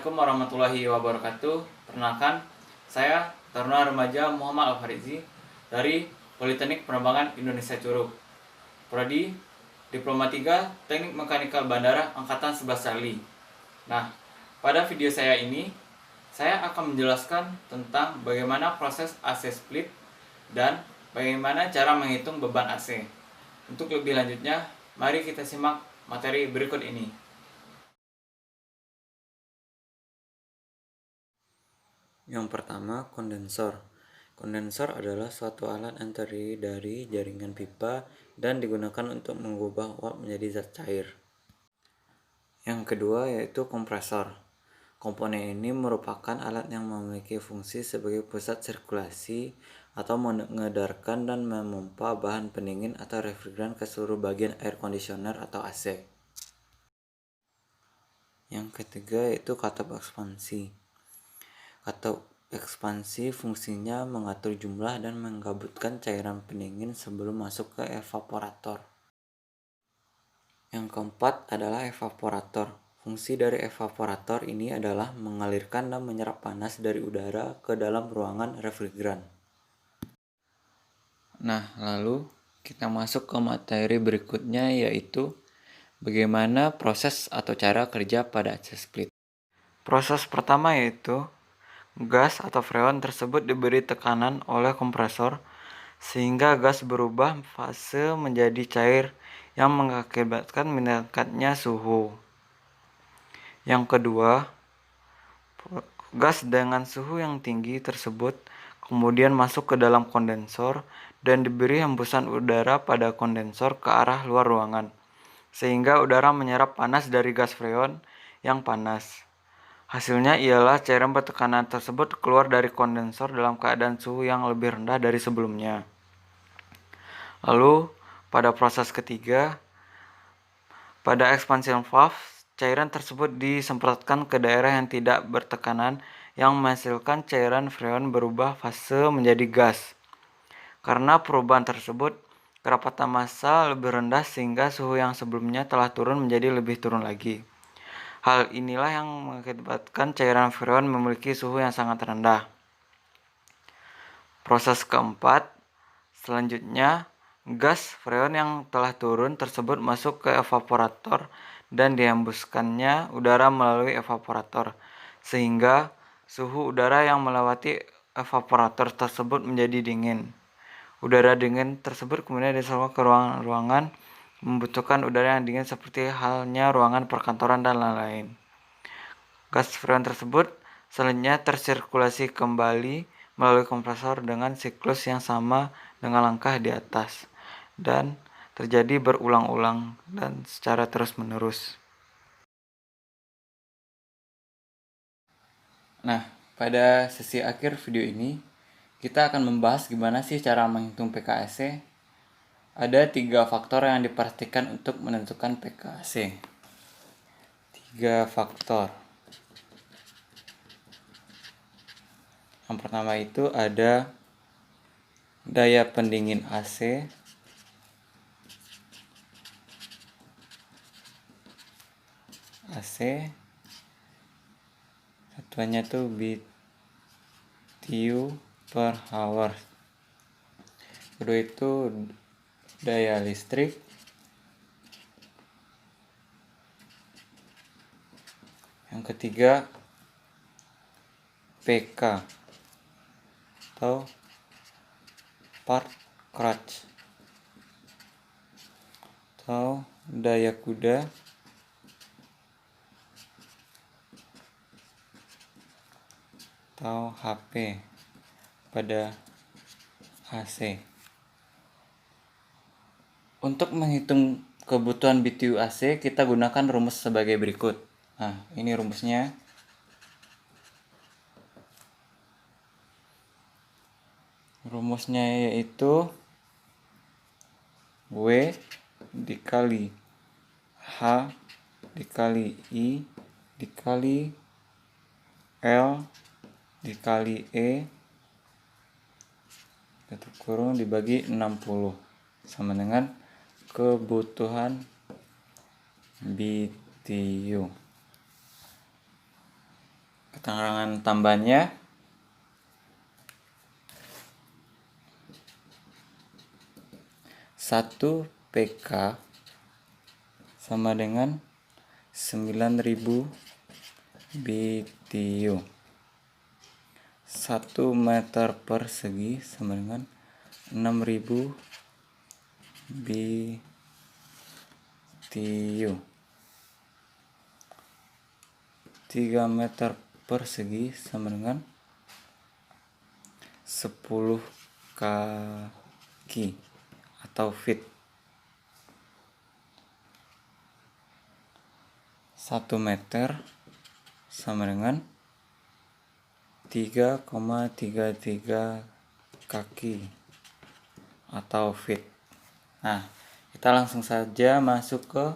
Assalamualaikum warahmatullahi wabarakatuh. Perkenalkan, saya Taruna Remaja Muhammad Al-Farizi dari Politeknik Penerbangan Indonesia Curug. Prodi Diploma 3 Teknik Mekanikal Bandara Angkatan 11 Charlie. Nah, pada video saya ini, saya akan menjelaskan tentang bagaimana proses AC split dan bagaimana cara menghitung beban AC. Untuk lebih lanjutnya, mari kita simak materi berikut ini. Yang pertama, kondensor. Kondensor adalah suatu alat yang terdiri dari jaringan pipa dan digunakan untuk mengubah uap menjadi zat cair. Yang kedua yaitu kompresor. Komponen ini merupakan alat yang memiliki fungsi sebagai pusat sirkulasi atau mengedarkan dan memompa bahan pendingin atau refrigeran ke seluruh bagian air conditioner atau AC. Yang ketiga yaitu katup ekspansi. Katup ekspansi fungsinya mengatur jumlah dan menggabutkan cairan pendingin sebelum masuk ke evaporator. Yang keempat adalah evaporator. Fungsi dari evaporator ini adalah mengalirkan dan menyerap panas dari udara ke dalam ruangan refrigeran. Nah, lalu kita masuk ke materi berikutnya yaitu bagaimana proses atau cara kerja pada AC split. Proses pertama yaitu gas atau freon tersebut diberi tekanan oleh kompresor sehingga gas berubah fase menjadi cair yang mengakibatkan meningkatnya suhu. Yang kedua, gas dengan suhu yang tinggi tersebut kemudian masuk ke dalam kondensor dan diberi hembusan udara pada kondensor ke arah luar ruangan, sehingga udara menyerap panas dari gas freon yang panas. Hasilnya ialah cairan bertekanan tersebut keluar dari kondensor dalam keadaan suhu yang lebih rendah dari sebelumnya. Lalu, pada proses ketiga, pada expansion valve, cairan tersebut disemprotkan ke daerah yang tidak bertekanan yang menghasilkan cairan freon berubah fase menjadi gas. Karena perubahan tersebut, kerapatan massa lebih rendah sehingga suhu yang sebelumnya telah turun menjadi lebih turun lagi. Hal inilah yang mengakibatkan cairan freon memiliki suhu yang sangat rendah. Proses keempat, selanjutnya gas freon yang telah turun tersebut masuk ke evaporator dan dihembuskannya udara melalui evaporator, sehingga suhu udara yang melewati evaporator tersebut menjadi dingin. Udara dingin tersebut kemudian disalurkan ke ruangan membutuhkan udara yang dingin seperti halnya ruangan perkantoran dan lain-lain. Gas freon tersebut selanjutnya tersirkulasi kembali melalui kompresor dengan siklus yang sama dengan langkah di atas dan terjadi berulang-ulang dan secara terus-menerus. Nah, pada sesi akhir video ini, kita akan membahas gimana sih cara menghitung PKAC. Ada 3 faktor yang diperhatikan untuk menentukan PKAC. 3 faktor. Yang pertama itu ada daya pendingin AC, satuannya tuh BTU per hour. Kedua itu daya listrik, yang ketiga PK atau part crutch atau daya kuda atau HP pada AC. Untuk menghitung kebutuhan BTU AC, kita gunakan rumus sebagai berikut. Nah, ini rumusnya. Rumusnya yaitu W dikali H dikali I dikali L dikali E tutup kurung dibagi 60 sama dengan kebutuhan BTU. Keterangan tambahannya 1 PK sama dengan 9.000 BTU. 1 meter persegi sama dengan 6.000 BTU. 3 meter persegi sama dengan 10 kaki atau feet. 1 meter sama dengan 3,33 kaki atau feet. Nah, kita langsung saja masuk ke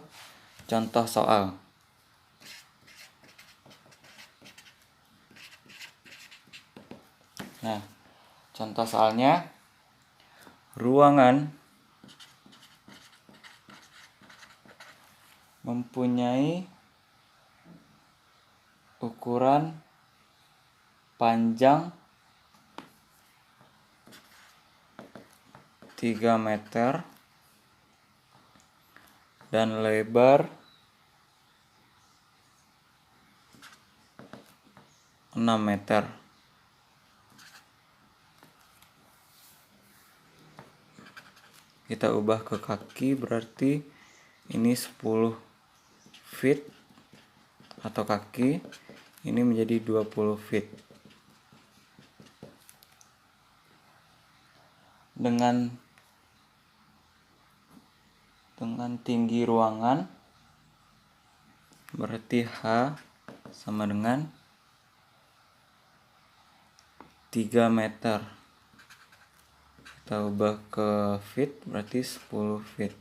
contoh soal. Nah, contoh soalnya, ruangan mempunyai ukuran panjang 3 meter dan lebar 6 meter. Kita ubah ke kaki, berarti ini 10 feet atau kaki, ini menjadi 20 feet. Dengan tinggi ruangan, berarti H sama dengan 3 meter. Kita ubah ke feet, berarti 10 feet.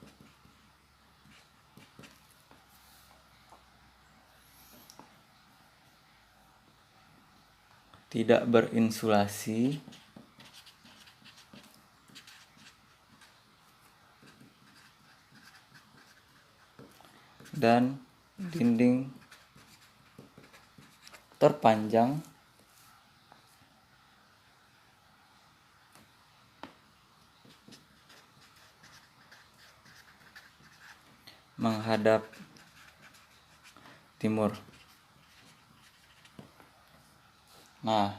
Tidak berinsulasi dan dinding terpanjang menghadap timur. Nah,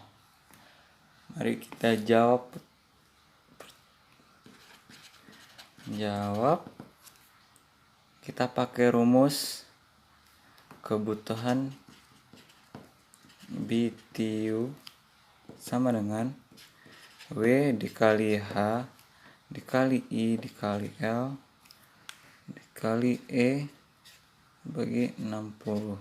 mari kita jawab. Kita pakai rumus kebutuhan BTU sama dengan W dikali H dikali I dikali L dikali E bagi 60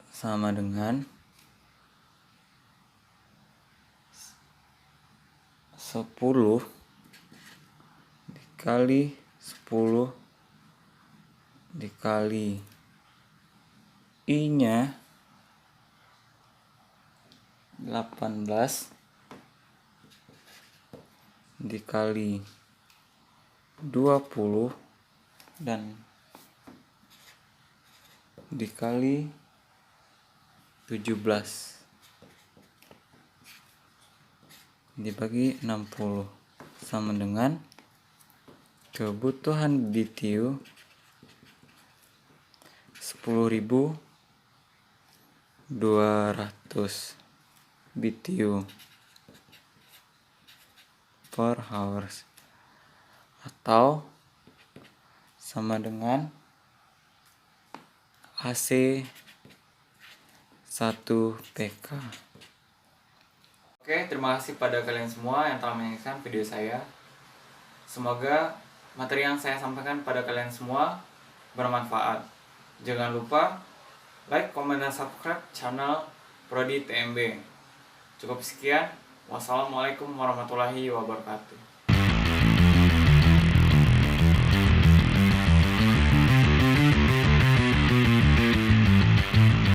sama dengan 10 dikali 10 dikali I nya 18 dikali 20 dan dikali 17 dibagi 60 sama dengan kebutuhan BTU 10.200 BTU per hours atau sama dengan AC 1 PK. Oke, terima kasih pada kalian semua yang telah menyaksikan video saya. Semoga materi yang saya sampaikan pada kalian semua bermanfaat. Jangan lupa like, komen, dan subscribe channel Prodi TMB. Cukup sekian. Wassalamualaikum warahmatullahi wabarakatuh.